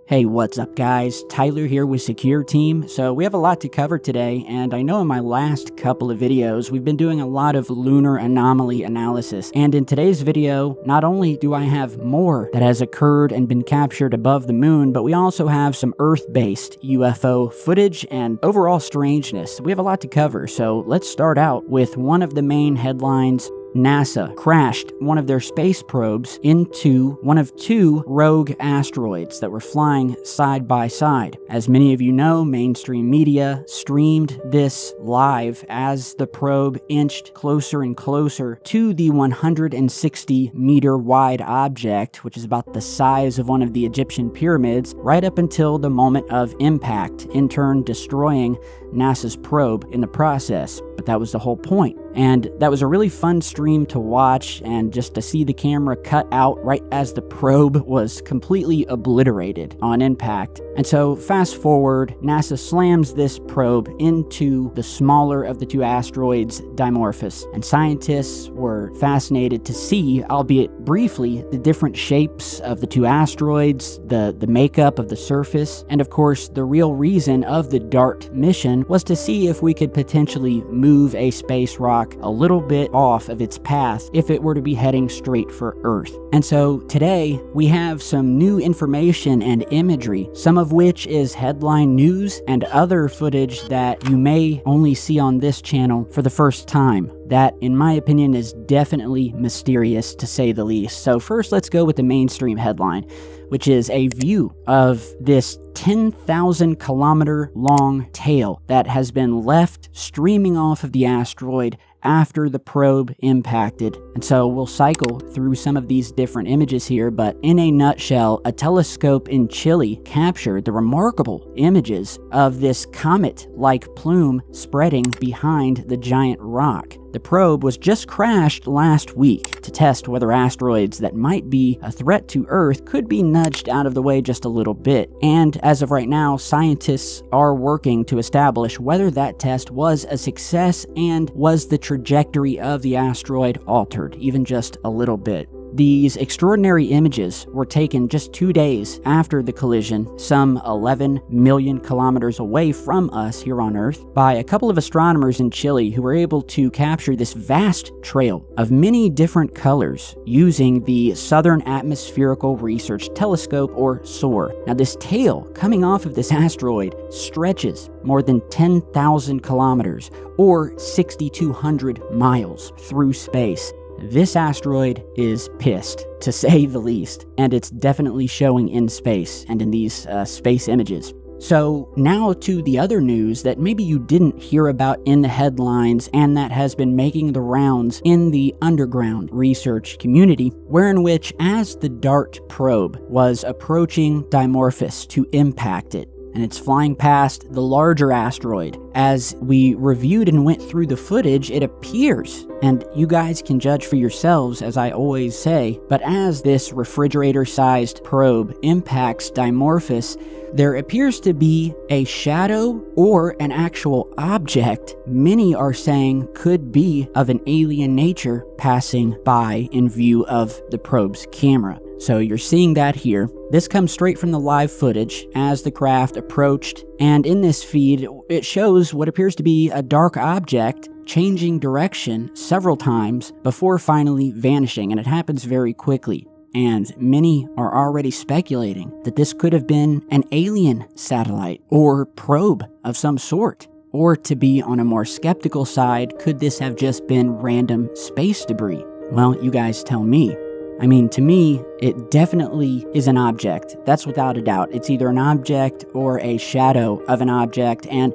Hey, what's up guys? Tyler here with Secure Team. So we have a lot to cover today, and I know in my last couple of videos we've been doing a lot of lunar anomaly analysis, and in today's video not only do I have more that has occurred and been captured above the moon, but we also have some Earth-based UFO footage and overall strangeness. We have a lot to cover, so let's start out with one of the main headlines. NASA crashed one of their space probes into one of two rogue asteroids that were flying side by side. As many of you know, mainstream media streamed this live as the probe inched closer and closer to the 160-meter wide object, which is about the size of one of the Egyptian pyramids, right up until the moment of impact, in turn destroying NASA's probe in the process. But that was the whole point. And that was a really fun stream to watch, and just to see the camera cut out right as the probe was completely obliterated on impact. And so fast forward, NASA slams this probe into the smaller of the two asteroids, Dimorphos, and scientists were fascinated to see, albeit briefly, the different shapes of the two asteroids, the makeup of the surface, and of course the real reason of the DART mission was to see if we could potentially move a space rock a little bit off of its path if it were to be heading straight for Earth. And so today we have some new information and imagery, some of which is headline news and other footage that you may only see on this channel for the first time. That, in my opinion, is definitely mysterious to say the least. So first, let's go with the mainstream headline, which is a view of this 10,000 kilometer long tail that has been left streaming off of the asteroid after the probe impacted. And so we'll cycle through some of these different images here, but in a nutshell, a telescope in Chile captured the remarkable images of this comet-like plume spreading behind the giant rock. The probe was just crashed last week to test whether asteroids that might be a threat to Earth could be nudged out of the way just a little bit. And as of right now, scientists are working to establish whether that test was a success and was the trajectory of the asteroid altered, even just a little bit. These extraordinary images were taken just 2 days after the collision, some 11 million kilometers away from us here on Earth, by a couple of astronomers in Chile who were able to capture this vast trail of many different colors using the Southern Atmospherical Research Telescope, or SOAR. Now, this tail coming off of this asteroid stretches more than 10,000 kilometers, or 6,200 miles, through space. This asteroid is pissed, to say the least, and it's definitely showing in space and in these space images. So now to the other news that maybe you didn't hear about in the headlines and that has been making the rounds in the underground research community, wherein which as the DART probe was approaching Dimorphos to impact it, and it's flying past the larger asteroid. As we reviewed and went through the footage, it appears, and you guys can judge for yourselves as I always say, but as this refrigerator-sized probe impacts Dimorphos, there appears to be a shadow or an actual object many are saying could be of an alien nature passing by in view of the probe's camera. So you're seeing that here. This comes straight from the live footage as the craft approached, and in this feed, it shows what appears to be a dark object changing direction several times before finally vanishing, and it happens very quickly. And many are already speculating that this could have been an alien satellite or probe of some sort. Or to be on a more skeptical side, could this have just been random space debris? Well, you guys tell me. I mean, to me, it definitely is an object. That's without a doubt. It's either an object or a shadow of an object, and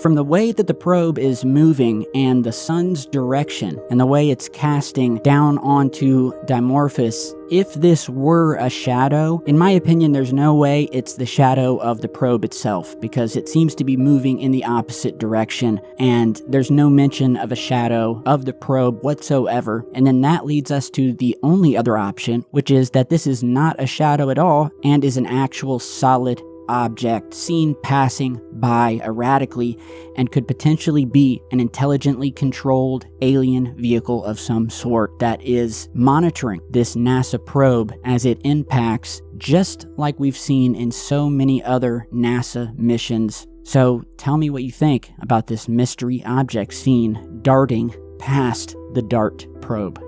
from the way that the probe is moving and the sun's direction and the way it's casting down onto Dimorphos, if this were a shadow, in my opinion, there's no way it's the shadow of the probe itself, because it seems to be moving in the opposite direction, and there's no mention of a shadow of the probe whatsoever. And then that leads us to the only other option, which is that this is not a shadow at all and is an actual solid object seen passing by erratically and could potentially be an intelligently controlled alien vehicle of some sort that is monitoring this NASA probe as it impacts just like we've seen in so many other NASA missions. So tell me what you think about this mystery object seen darting past the DART probe.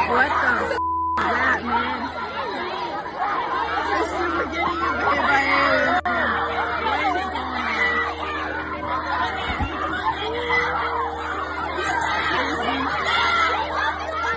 What the f is that, man? This super getting invaded by aliens, man. What is going on?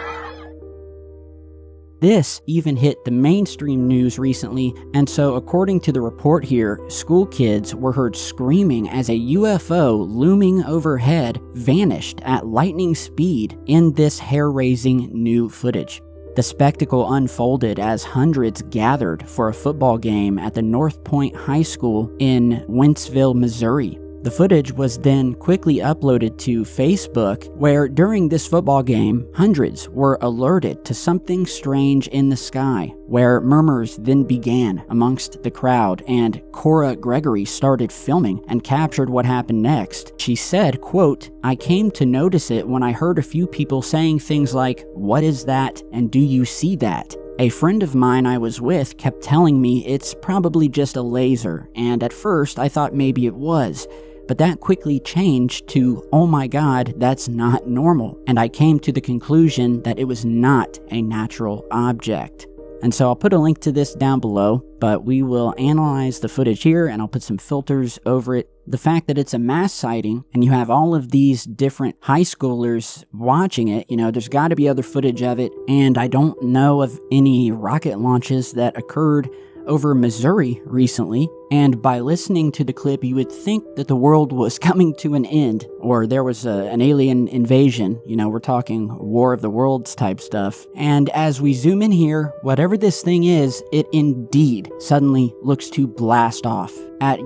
This even hit the mainstream news recently, and so according to the report here, school kids were heard screaming as a UFO looming overhead vanished at lightning speed in this hair-raising new footage. The spectacle unfolded as hundreds gathered for a football game at the North Point High School in Wentzville, Missouri. The footage was then quickly uploaded to Facebook, where during this football game, hundreds were alerted to something strange in the sky, where murmurs then began amongst the crowd, and Cora Gregory started filming and captured what happened next. She said, quote, "I came to notice it when I heard a few people saying things like, 'What is that?' and 'Do you see that?' A friend of mine I was with kept telling me it's probably just a laser, and at first I thought maybe it was. But that quickly changed to, oh my god, that's not normal. And I came to the conclusion that it was not a natural object." And so I'll put a link to this down below, but we will analyze the footage here and I'll put some filters over it. The fact that it's a mass sighting and you have all of these different high schoolers watching it, there's got to be other footage of it. And I don't know of any rocket launches that occurred over Missouri recently, and by listening to the clip you would think that the world was coming to an end, or there was an alien invasion. We're talking War of the Worlds type stuff. And as we zoom in here, whatever this thing is, it indeed suddenly looks to blast off at,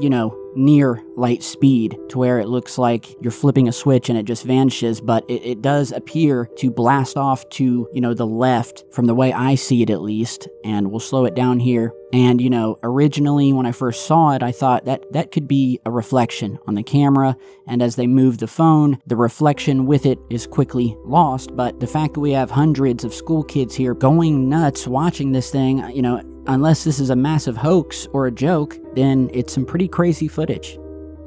near light speed, to where it looks like you're flipping a switch and it just vanishes, but it does appear to blast off to, the left, from the way I see it at least, and we'll slow it down here. And, originally when I first saw it, I thought that could be a reflection on the camera, and as they move the phone, the reflection with it is quickly lost. But the fact that we have hundreds of school kids here going nuts watching this thing, unless this is a massive hoax or a joke, then it's some pretty crazy footage.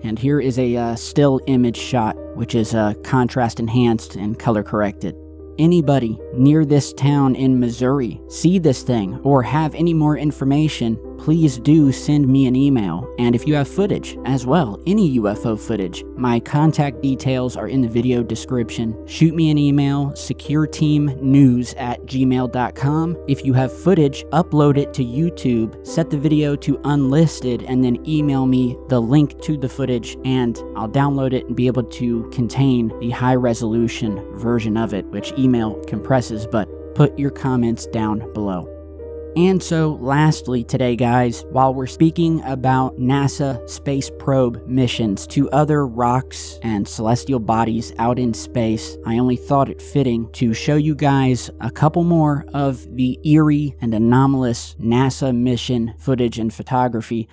And here is a still image shot, which is contrast enhanced and color corrected. Anybody near this town in Missouri see this thing or have any more information, please do send me an email. And if you have footage as well, any UFO footage, my contact details are in the video description. Shoot me an email, secureteamnews@gmail.com. If you have footage, upload it to YouTube, set the video to unlisted, and then email me the link to the footage, and I'll download it and be able to contain the high resolution version of it, which email compresses, but put your comments down below. And so lastly today, guys, while we're speaking about NASA space probe missions to other rocks and celestial bodies out in space, I only thought it fitting to show you guys a couple more of the eerie and anomalous NASA mission footage and photography,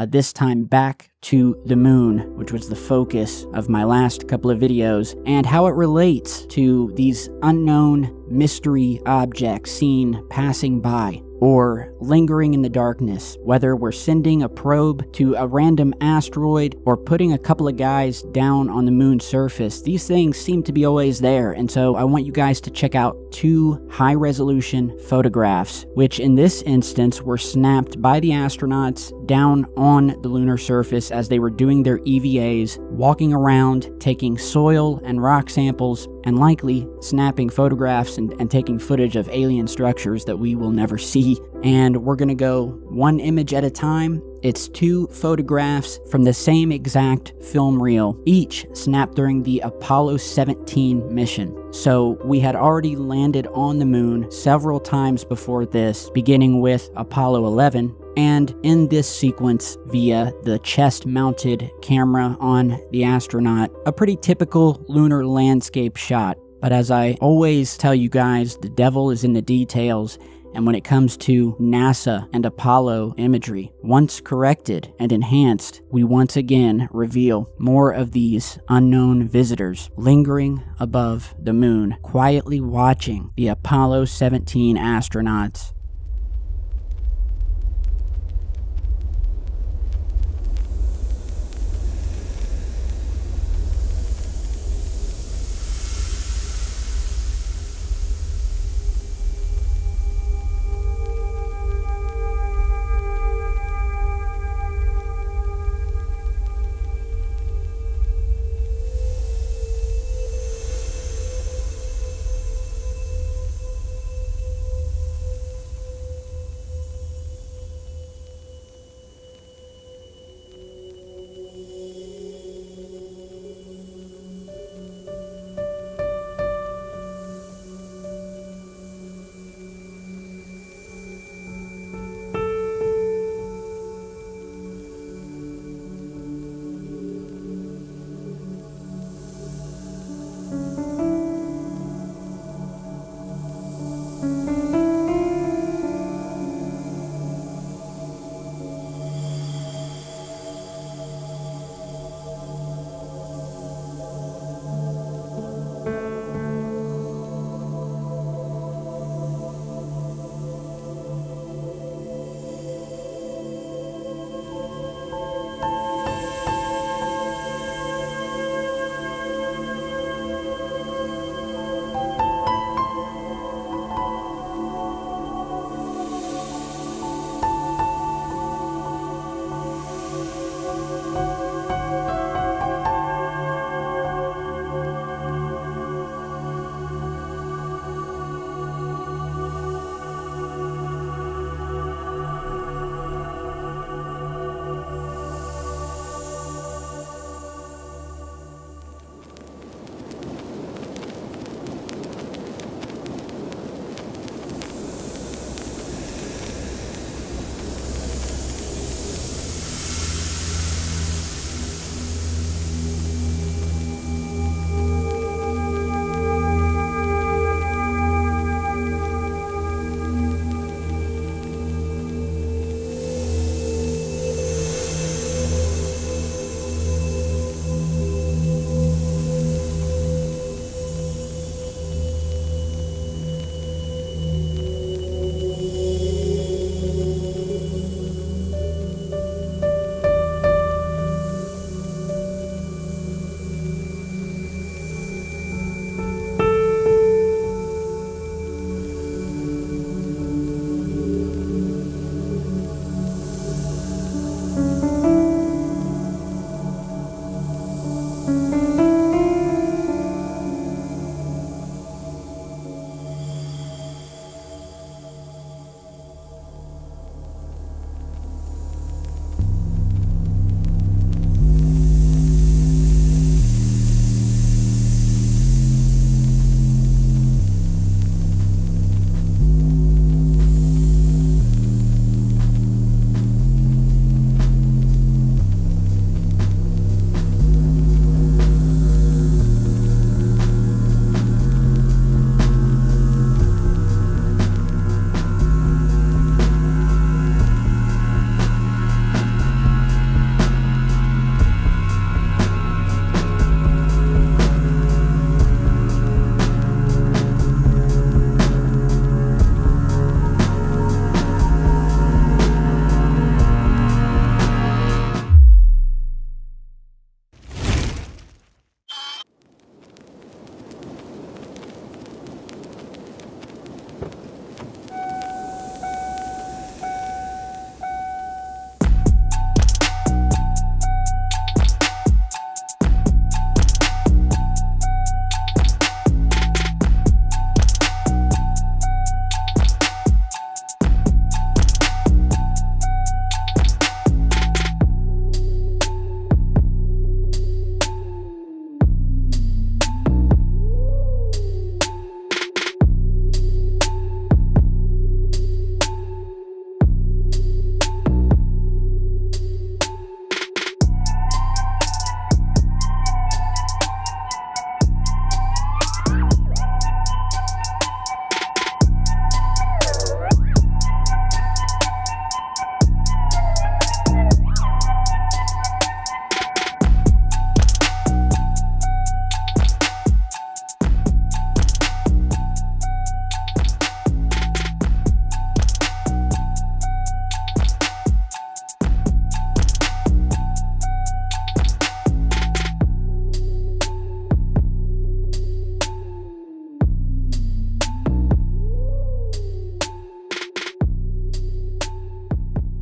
this time back to the moon, which was the focus of my last couple of videos, and how it relates to these unknown mystery objects seen passing by or lingering in the darkness, whether we're sending a probe to a random asteroid or putting a couple of guys down on the moon's surface. These things seem to be always there, and so I want you guys to check out 2 high-resolution photographs, which in this instance were snapped by the astronauts down on the lunar surface as they were doing their EVAs, walking around, taking soil and rock samples, and likely snapping photographs and taking footage of alien structures that we will never see. And we're gonna go one image at a time. It's 2 photographs from the same exact film reel, each snapped during the Apollo 17 mission. So we had already landed on the moon several times before this, beginning with Apollo 11, and in this sequence via the chest-mounted camera on the astronaut, a pretty typical lunar landscape shot. But as I always tell you guys, the devil is in the details, And when it comes to NASA and Apollo imagery, once corrected and enhanced, we once again reveal more of these unknown visitors lingering above the moon, quietly watching the Apollo 17 astronauts.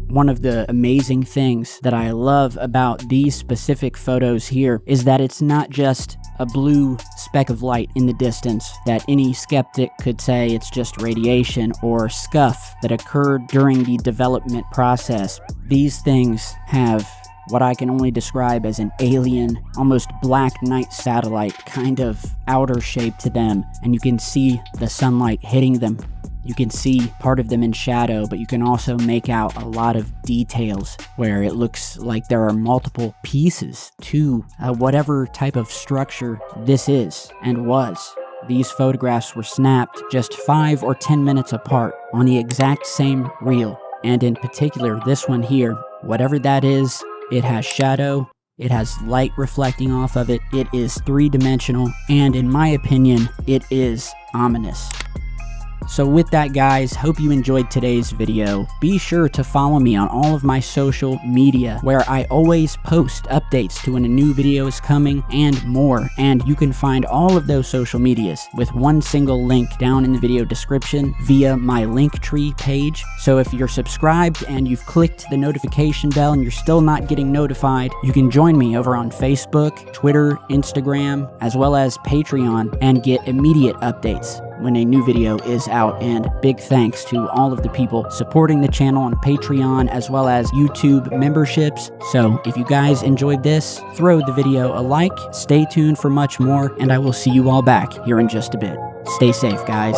One of the amazing things that I love about these specific photos here is that it's not just a blue speck of light in the distance that any skeptic could say it's just radiation or scuff that occurred during the development process. These things have what I can only describe as an alien, almost black night satellite kind of outer shape to them, and you can see the sunlight hitting them. You can see part of them in shadow, but you can also make out a lot of details where it looks like there are multiple pieces to whatever type of structure this is and was. These photographs were snapped just 5 or 10 minutes apart on the exact same reel. And in particular, this one here, whatever that is, it has shadow, it has light reflecting off of it, it is three-dimensional, and in my opinion, it is ominous. So with that, guys, hope you enjoyed today's video. Be sure to follow me on all of my social media, where I always post updates to when a new video is coming and more. And you can find all of those social medias with one single link down in the video description via my Linktree page. So if you're subscribed and you've clicked the notification bell and you're still not getting notified, you can join me over on Facebook, Twitter, Instagram, as well as Patreon, and get immediate updates when a new video is out. And big thanks to all of the people supporting the channel on Patreon as well as YouTube memberships. So if you guys enjoyed this, throw the video a like, stay tuned for much more, and I will see you all back here in just a bit. Stay safe, guys.